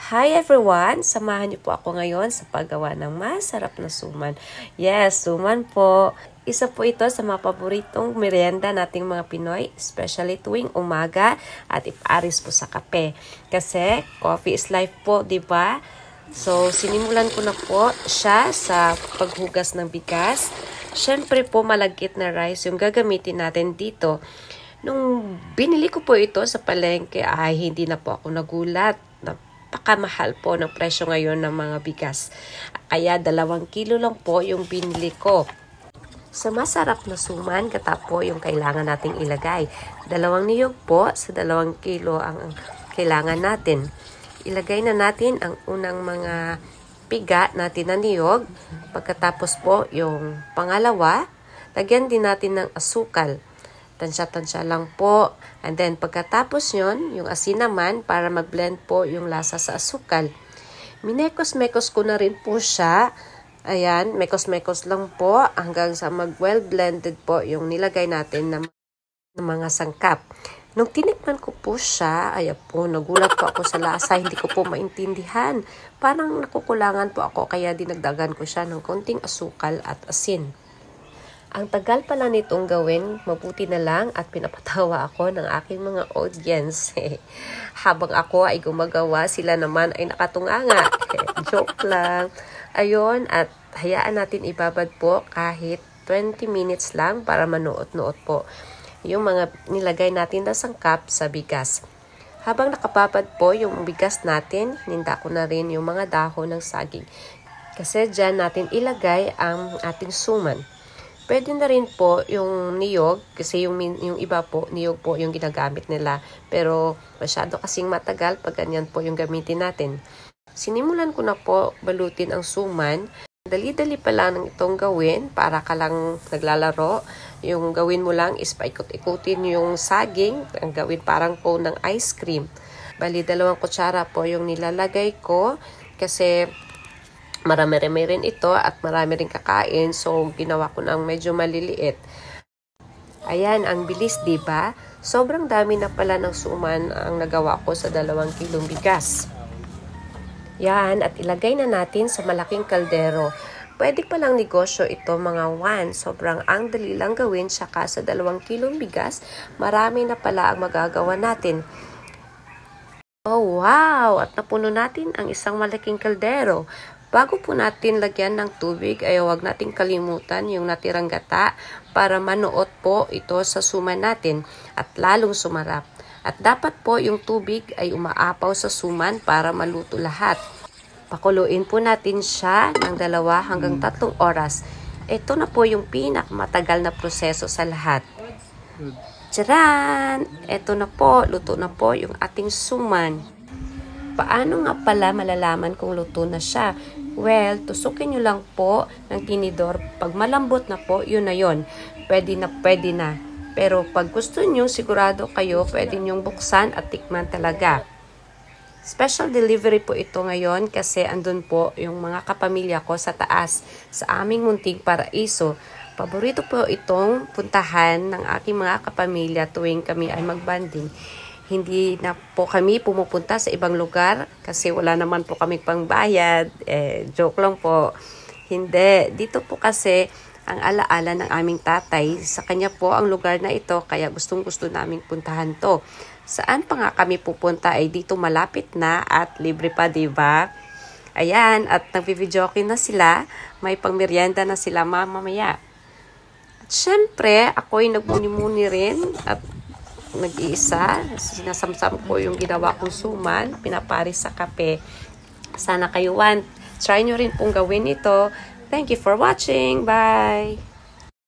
Hi everyone! Samahan niyo po ako ngayon sa paggawa ng masarap na suman. Yes, suman po. Isa po ito sa mga paboritong merienda nating mga Pinoy, especially tuwing umaga at iparis po sa kape. Kasi coffee is life po, di ba? So, sinimulan ko na po siya sa paghugas ng bigas. Siyempre po, malagkit na rice yung gagamitin natin dito. Nung binili ko po ito sa palengke ay hindi na po ako nagulat. Napakamahal po ng presyo ngayon ng mga bigas. Kaya 2 kilo lang po yung binili ko. Sa masarap na suman, gata po yung kailangan nating ilagay. 2 niyog po sa 2 kilo ang kailangan natin. Ilagay na natin ang unang mga piga natin na niyog. Pagkatapos po yung pangalawa, lagyan din natin ng asukal. Tansya-tansya lang po. And then, pagkatapos yon, yung asin naman, para mag-blend po yung lasa sa asukal. Minekos-mekos ko na rin po siya. Ayan, mekos-mekos lang po hanggang sa mag-well blended po yung nilagay natin ng mga sangkap. Nung tinikman ko po siya, ayan po, nagulat po ako sa lasa. Hindi ko po maintindihan. Parang nakukulangan po ako, kaya dinagdagan ko siya ng konting asukal at asin. Ang tagal pala nitong gawin, mabuti na lang at pinapatawa ako ng aking mga audience. Habang ako ay gumagawa, sila naman ay nakatunganga. Joke lang. Ayun, at hayaan natin ibabad po kahit 20 minutes lang para manuot-nuot po yung mga nilagay natin na sangkap sa bigas. Habang nakababad po yung bigas natin, hininda ko na rin yung mga dahon ng saging. Kasi dyan natin ilagay ang ating suman. Pwede na rin po yung niyog, kasi yung iba po, niyog po yung ginagamit nila. Pero masyado kasing matagal pag ganyan po yung gamitin natin. Sinimulan ko na po balutin ang suman. Dali-dali pa lang itong gawin para ka lang naglalaro. Yung gawin mo lang is paikot-ikutin yung saging. Ang gawin parang po ng ice cream. Bali, 2 kutsara po yung nilalagay ko kasi marami-rami rin ito at marami rin kakain. So, ginawa ko ng medyo maliliit. Ayan, ang bilis, diba? Sobrang dami na pala ng suman ang nagawa ko sa 2 kilong bigas. Yan, at ilagay na natin sa malaking kaldero. Pwede palang negosyo ito mga Sobrang ang dali lang gawin, saka sa 2 kilong bigas, marami na pala ang magagawa natin. Oh wow! At napuno natin ang isang malaking kaldero. Bago po natin lagyan ng tubig, ay huwag nating kalimutan yung natirang gata para manuot po ito sa suman natin at lalong sumarap. At dapat po yung tubig ay umaapaw sa suman para maluto lahat. Pakuluin po natin siya ng 2 hanggang 3 oras. Ito na po yung pinakamatagal na proseso sa lahat. Tcharan! Ito na po, luto na po yung ating suman. Paano nga pala malalaman kung luto na siya? Well, tusukin nyo lang po ng tinidor. Pag malambot na po, yun na yun. Pwede na, pwede na. Pero pag gusto nyo, sigurado kayo, pwede nyong buksan at tikman talaga. Special delivery po ito ngayon kasi andun po yung mga kapamilya ko sa taas, sa aming munting paraiso. Paborito po itong puntahan ng aking mga kapamilya tuwing kami ay magbanding. Hindi na po kami pumupunta sa ibang lugar kasi wala naman po kaming pangbayad. Joke lang po. Hindi. Dito po kasi ang alaala ng aming tatay. Sa kanya po ang lugar na ito, kaya gustong-gusto naming puntahan to. Saan pa nga kami pupunta ay dito malapit na at libre pa, diba? Ayan, at nagvi-videoke na sila. May pangmeryenda na sila mamaya. At syempre, ako'y nagmuni-muni rin at nag-iisa. Sinasamsam ko yung ginawa kong suman, pinaparis sa kape. Sana kayo try nyo rin pong gawin ito. Thank you for watching. Bye!